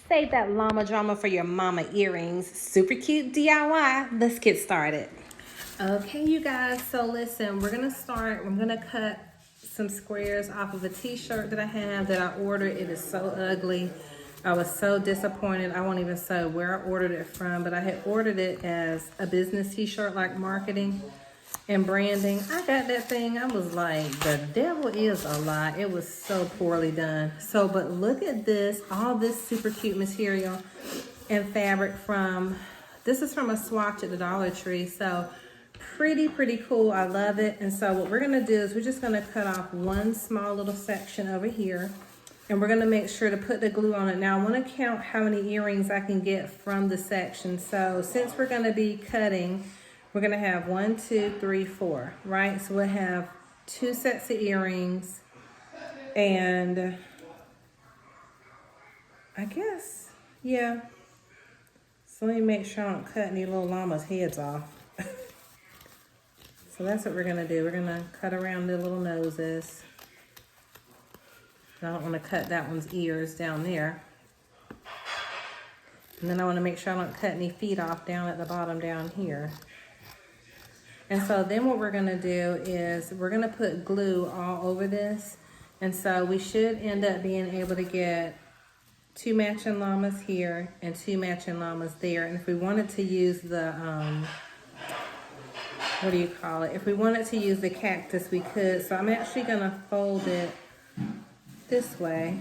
Save that llama drama for your mama earrings. Super cute DIY. Let's get started. Okay, you guys, so listen, I'm gonna cut some squares off of a t-shirt that I have that I ordered. It is so ugly. I was so disappointed. I won't even say where I ordered it from, but I had ordered it as a business t-shirt, like marketing and branding. I got that thing. I was like, the devil is a lie. It was so poorly done. So, but look at this, all this super cute material and fabric this is from a swatch at the Dollar Tree. So pretty cool. I love it. And so what we're going to do is we're just going to cut off one small little section over here. And we're going to make sure to put the glue on it. Now I want to count how many earrings I can get from the section. So since we're going to be cutting, we're going to have 1, 2, 3, 4, right? So we'll have 2 sets of earrings. And I guess, yeah. So let me make sure I don't cut any little llamas' heads off. So that's what we're going to do. We're going to cut around the little noses. I don't want to cut that one's ears down there. And then I want to make sure I don't cut any feet off down at the bottom down here. And so then what we're going to do is we're going to put glue all over this. And so we should end up being able to get 2 matching llamas here and 2 matching llamas there. And if we wanted to use the, what do you call it? If we wanted to use the cactus, we could. So I'm actually going to fold it this way.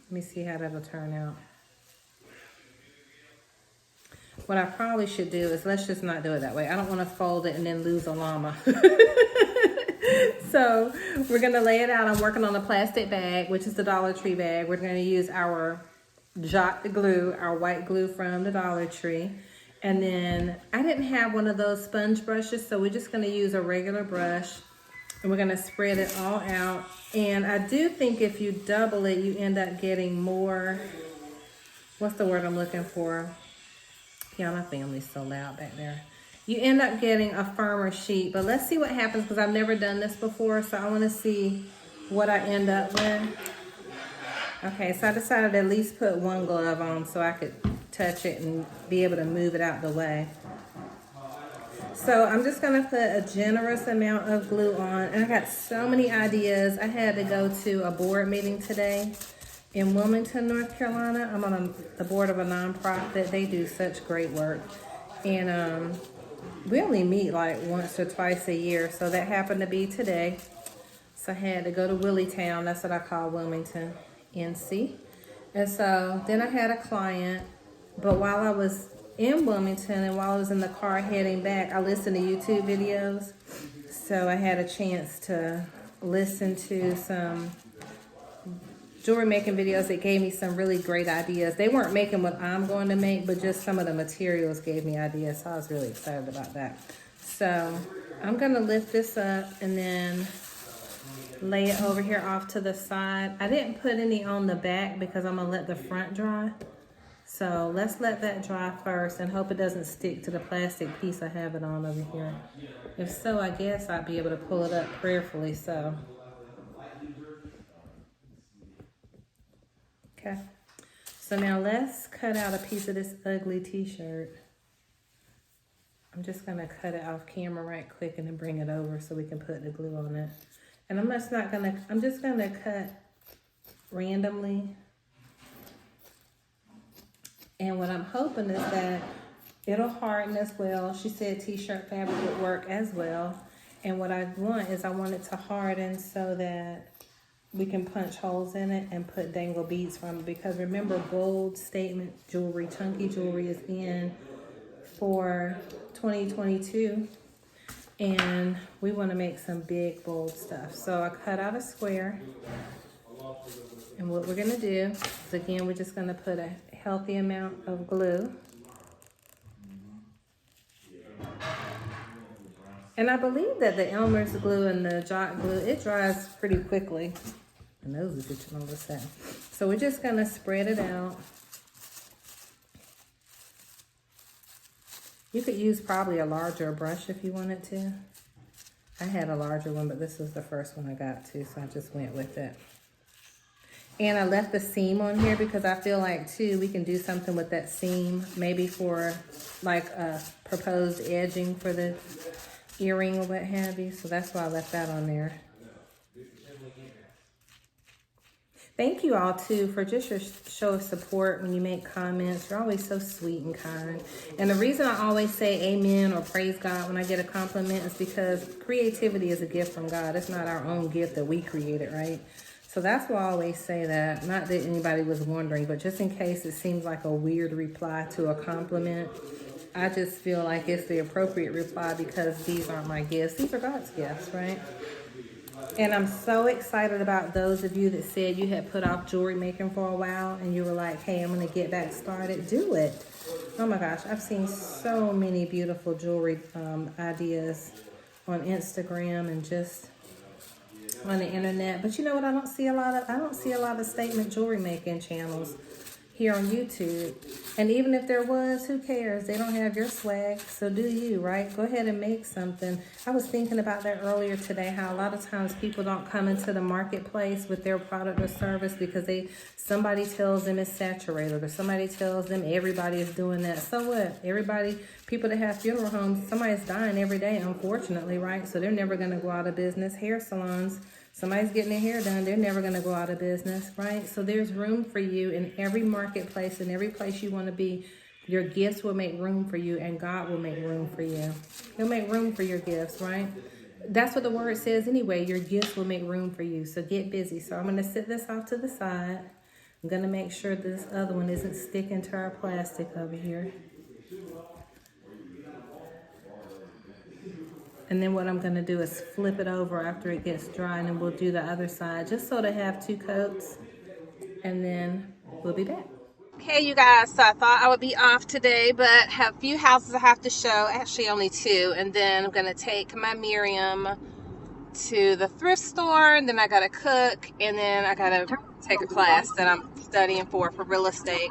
Let me see how that'll turn out. What I probably should do is, let's just not do it that way. I don't want to fold it and then lose a llama. So we're going to lay it out. I'm working on a plastic bag, which is the Dollar Tree bag. We're going to use our Jot glue, our white glue from the Dollar Tree. And then I didn't have one of those sponge brushes, so we're just going to use a regular brush. And we're going to spread it all out. And I do think if you double it, you end up getting more, what's the word I'm looking for? Yeah, my family's so loud back there. You end up getting a firmer sheet. But let's see what happens, because I've never done this before. So I want to see what I end up with. Okay, so I decided to at least put one glove on so I could touch it and be able to move it out the way. So I'm just going to put a generous amount of glue on. And I got so many ideas. I had to go to a board meeting today in Wilmington, North Carolina. I'm on the board of a nonprofit. They do such great work. And we only meet like once or twice a year. So that happened to be today. So I had to go to Willitown. That's what I call Wilmington, NC. And so then I had a client. But while I was in Wilmington and while I was in the car heading back, I listened to YouTube videos. So I had a chance to listen to some jewelry making videos that gave me some really great ideas. They weren't making what I'm going to make, but just some of the materials gave me ideas. So I was really excited about that. So I'm going to lift this up and then lay it over here off to the side. I didn't put any on the back because I'm going to let the front dry. So let's let that dry first and hope it doesn't stick to the plastic piece I have it on over here. If so, I guess I'd be able to pull it up prayerfully. So, okay. So now let's cut out a piece of this ugly t-shirt. I'm just going to cut it off camera right quick and then bring it over so we can put the glue on it. And I'm just going to cut randomly. And what I'm hoping is that it'll harden as well. She said t-shirt fabric would work as well. And what I want it to harden so that we can punch holes in it and put dangle beads from it. Because remember, bold statement jewelry, chunky jewelry is in for 2022. And we want to make some big, bold stuff. So I cut out a square. And what we're going to do is, again, we're just going to put a healthy amount of glue. And I believe that the Elmer's glue and the Jot glue, it dries pretty quickly. My nose is itching all of a sudden. So we're just going to spread it out. You could use probably a larger brush if you wanted to. I had a larger one, but this was the first one I got to, so I just went with it. And I left the seam on here because I feel like too, we can do something with that seam, maybe for like a proposed edging for the earring or what have you. So that's why I left that on there. Thank you all too for just your show of support when you make comments. You're always so sweet and kind. And the reason I always say amen or praise God when I get a compliment is because creativity is a gift from God. It's not our own gift that we created, right? So that's why I always say that. Not that anybody was wondering, but just in case it seems like a weird reply to a compliment, I just feel like it's the appropriate reply because these aren't my gifts. These are God's gifts, right? And I'm so excited about those of you that said you had put off jewelry making for a while and you were like, hey, I'm going to get back started. Do it. Oh my gosh, I've seen so many beautiful jewelry ideas on Instagram and just on the internet. But you know what? I don't see a lot of statement jewelry making channels here on YouTube. And even if there was, who cares? They don't have your swag, so do you, right? Go ahead and make something. I was thinking about that earlier today, how a lot of times people don't come into the marketplace with their product or service because somebody tells them it's saturated, or somebody tells them everybody is doing that. So what? People that have funeral homes, somebody's dying every day, unfortunately, right? So they're never going to go out of business. Hair salons, somebody's getting their hair done, they're never going to go out of business, right? So there's room for you in every marketplace, in every place you want to be. Your gifts will make room for you, and God will make room for you. He'll make room for your gifts, right? That's what the word says anyway. Your gifts will make room for you. So get busy. So I'm going to sit this off to the side. I'm going to make sure this other one isn't sticking to our plastic over here. And then what I'm going to do is flip it over after it gets dry, and then we'll do the other side just so to have two coats, and then we'll be back. Okay, you guys, so I thought I would be off today, but have a few houses I have to show, actually only two, and then I'm going to take my Miriam to the thrift store, and then I got to cook, and then I got to take a class that I'm studying for real estate.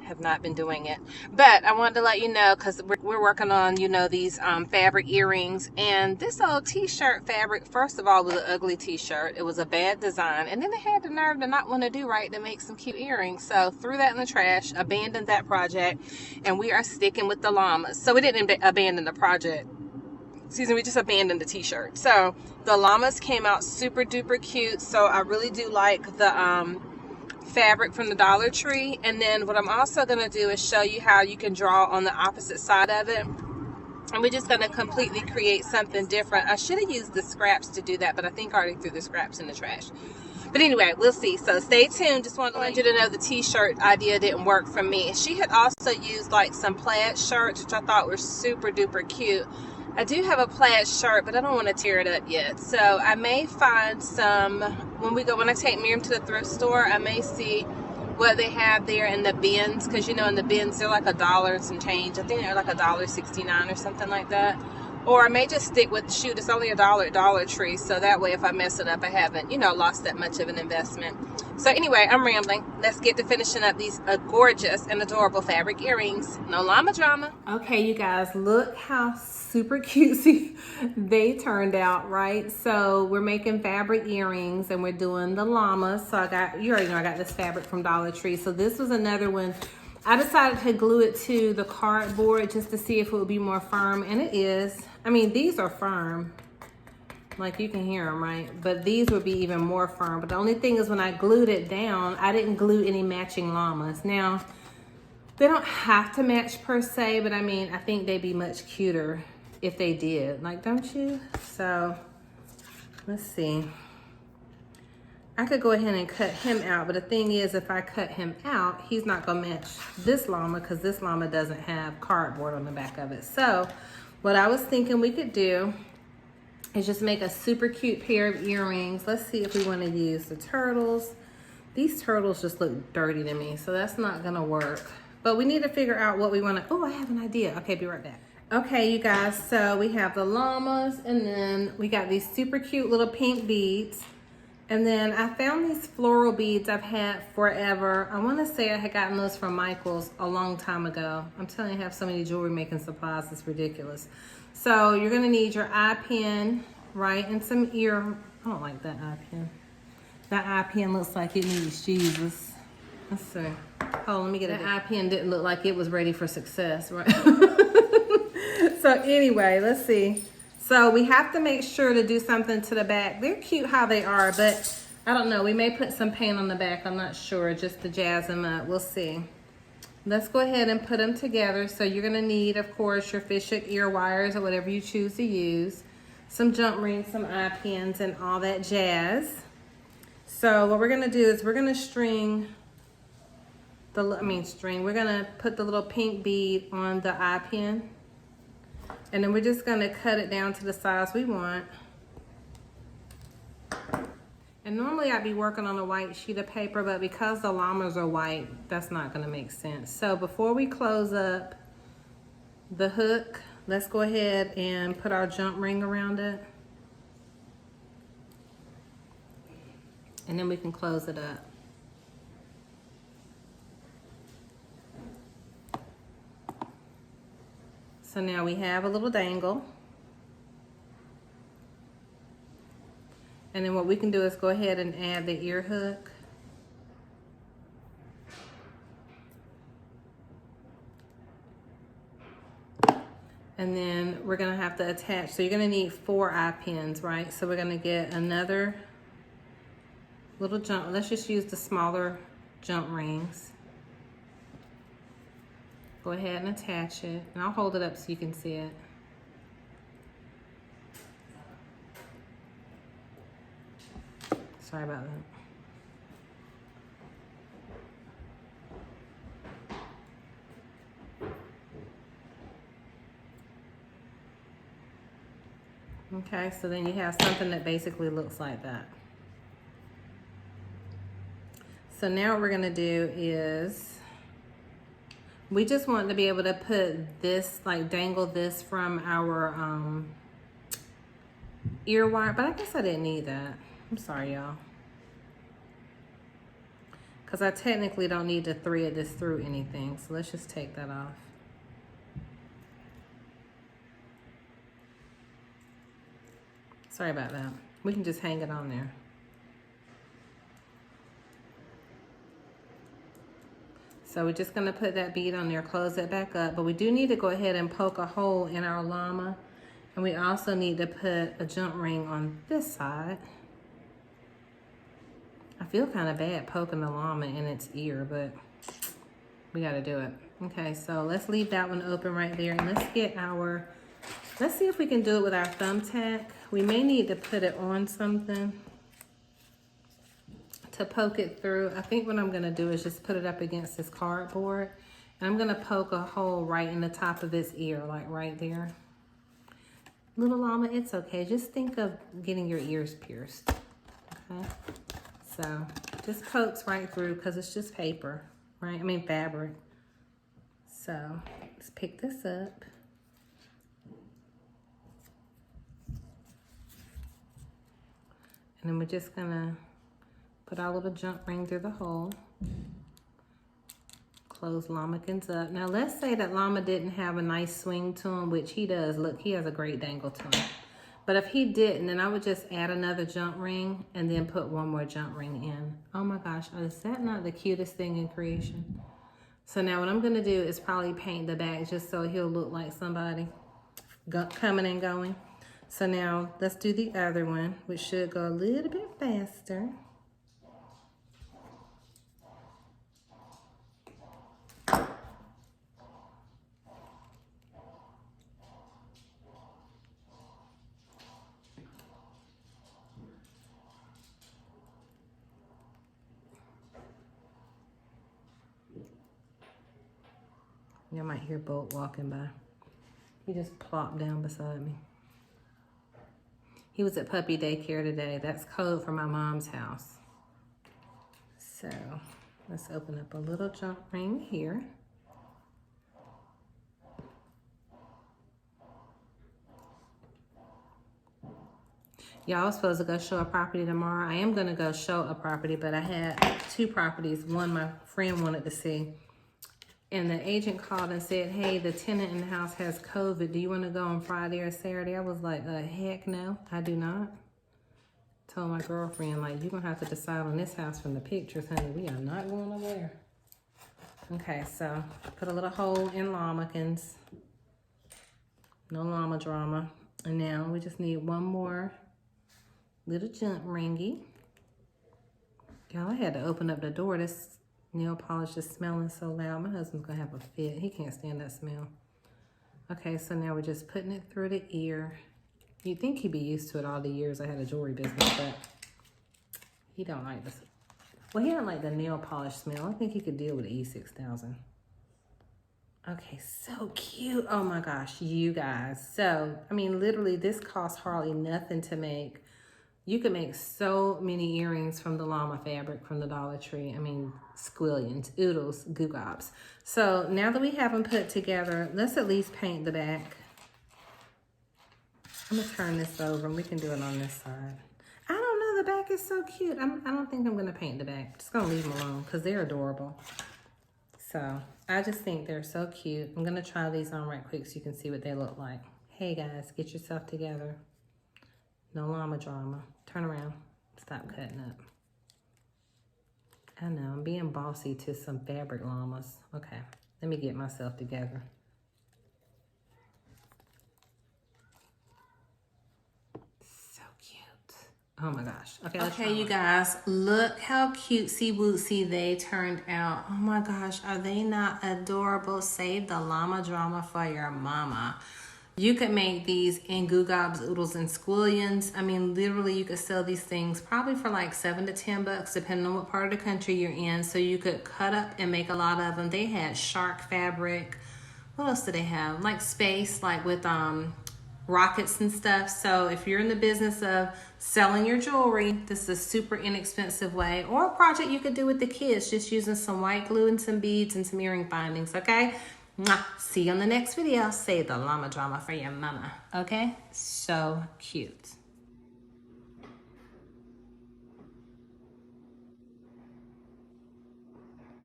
Have not been doing it, but I wanted to let you know because we're working on, these fabric earrings, and this old t-shirt fabric, first of all, was an ugly t-shirt. It was a bad design, and then they had the nerve to not want to do right to make some cute earrings, so threw that in the trash, abandoned that project, and we are sticking with the llamas. So we didn't abandon the project, we just abandoned the t-shirt. So the llamas came out super duper cute, so I really do like the fabric from the Dollar Tree. And then what I'm also going to do is show you how you can draw on the opposite side of it, and we're just going to completely create something different. I should have used the scraps to do that, but I think I already threw the scraps in the trash. But anyway, we'll see. So stay tuned. Just want to let you to know the t-shirt idea didn't work for me. She had also used like some plaid shirts, which I thought were super duper cute. I do have a plaid shirt, but I don't want to tear it up yet. So I may find some, when I take Miriam to the thrift store, I may see what they have there in the bins. Because, in the bins, they're like $1 and some change. I think they're like $1.69 or something like that. Or I may just stick with, it's only $1 at Dollar Tree. So that way, if I mess it up, I haven't, lost that much of an investment. So anyway, I'm rambling. Let's get to finishing up these gorgeous and adorable fabric earrings. No llama drama. Okay, you guys, look how super cutesy they turned out, right? So we're making fabric earrings and we're doing the llamas. So you already know I got this fabric from Dollar Tree. So this was another one. I decided to glue it to the cardboard just to see if it would be more firm, and it is. I mean, these are firm. Like, you can hear them, right? But these would be even more firm. But the only thing is when I glued it down, I didn't glue any matching llamas. Now, they don't have to match per se, but I mean, I think they'd be much cuter if they did. Like, don't you? So, let's see. I could go ahead and cut him out, but the thing is, if I cut him out, he's not gonna match this llama because this llama doesn't have cardboard on the back of it. So, what I was thinking we could do is just make a super cute pair of earrings. Let's see if we want to use the turtles. These turtles just look dirty to me, so that's not gonna work. But we need to figure out what we want to. Oh, I have an idea. Okay, be right back. Okay, you guys, so we have the llamas, and then we got these super cute little pink beads. And then I found these floral beads I've had forever. I want to say I had gotten those from Michael's a long time ago. I'm telling you, I have so many jewelry making supplies, it's ridiculous. So you're going to need your eye pin, right? And some I don't like that eye pin. That eye pin looks like it needs Jesus. Let's see. Oh, let me get it. That eye pin didn't look like it was ready for success, right? So anyway, let's see. So we have to make sure to do something to the back. They're cute how they are, but I don't know. We may put some paint on the back. I'm not sure, just to jazz them up. We'll see. Let's go ahead and put them together. So you're gonna need, of course, your fishhook ear wires or whatever you choose to use, some jump rings, some eye pins, and all that jazz. So what we're gonna do is we're gonna string we're gonna put the little pink bead on the eye pin, and then we're just gonna cut it down to the size we want. And normally I'd be working on a white sheet of paper, but because the llamas are white, that's not gonna make sense. So before we close up the hook, let's go ahead and put our jump ring around it. And then we can close it up. So now we have a little dangle. And then what we can do is go ahead and add the ear hook. And then we're gonna have to attach, so you're gonna need 4 eye pins, right? So we're gonna get another little jump, let's just use the smaller jump rings. Go ahead and attach it, and I'll hold it up so you can see it. Sorry about that. Okay, so then you have something that basically looks like that. So now what we're gonna do is, we just want to be able to put this, like dangle this from our ear wire, but I guess I didn't need that. I'm sorry, y'all. Because I technically don't need to thread this through anything, so let's just take that off. Sorry about that. We can just hang it on there. So we're just gonna put that bead on there, close it back up, but we do need to go ahead and poke a hole in our llama. And we also need to put a jump ring on this side. I feel kind of bad poking the llama in its ear, but we gotta do it. Okay, so let's leave that one open right there, and let's get our, let's see if we can do it with our thumbtack. We may need to put it on something to poke it through. I think what I'm gonna do is just put it up against this cardboard, and I'm gonna poke a hole right in the top of its ear, like right there. Little llama, it's okay. Just think of getting your ears pierced, okay? So just pokes right through because it's just paper, right? I mean fabric. So let's pick this up. And then we're just gonna put our little jump ring through the hole. Close llamakins up. Now let's say that llama didn't have a nice swing to him, which he does. Look, he has a great dangle to him. But if he didn't, then I would just add another jump ring and then put one more jump ring in. Oh my gosh, is that not the cutest thing in creation? So now what I'm gonna do is probably paint the back just so he'll look like somebody coming and going. So now let's do the other one, which should go a little bit faster. You might hear Bolt walking by. He just plopped down beside me. He was at puppy daycare today. That's code for my mom's house. So let's open up a little jump ring here. Y'all was supposed to go show a property tomorrow. I am gonna go show a property, but I had 2 properties. One my friend wanted to see. And the agent called and said, hey, the tenant in the house has COVID. Do you want to go on Friday or Saturday? I was like, heck no, I do not. Told my girlfriend, like, you're gonna have to decide on this house from the pictures, honey. We are not going over there. Okay, so put a little hole in Llamakins. No llama drama. And now we just need one more little jump ringy. Y'all, I had to open up the door. This nail polish is smelling so loud. My husband's gonna have a fit. He can't stand that smell. Okay, so now we're just putting it through the ear. You'd think he'd be used to it all the years I had a jewelry business, but he don't like this. Well, he don't like the nail polish smell. I think he could deal with the E6000. Okay, so cute. Oh my gosh, you guys. So, I mean, literally this costs hardly nothing to make. You could make so many earrings from the llama fabric from the Dollar Tree. I mean, squillions, oodles, goo-gobs. So now that we have them put together, let's at least paint the back. I'm gonna turn this over and we can do it on this side. I don't know, the back is so cute. I don't think I'm gonna paint the back. I'm just gonna leave them alone because they're adorable. So I just think they're so cute. I'm gonna try these on right quick so you can see what they look like. Hey guys, get yourself together. No llama drama. Turn around. Stop cutting up. I know, I'm being bossy to some fabric llamas. Okay, let me get myself together. So cute. Oh my gosh. Okay, you guys, look how cutesy wootsy they turned out. Oh my gosh, are they not adorable? Save the llama drama for your mama. You could make these in goo gobs, oodles, and squillions. I mean, literally, you could sell these things probably for like $7 to $10, depending on what part of the country you're in. So you could cut up and make a lot of them. They had shark fabric. What else do they have? Like space, like with rockets and stuff. So if you're in the business of selling your jewelry, this is a super inexpensive way, or a project you could do with the kids, just using some white glue and some beads and some earring bindings, okay? Mwah. See you on the next video. Save the llama drama for your mama, okay? So cute.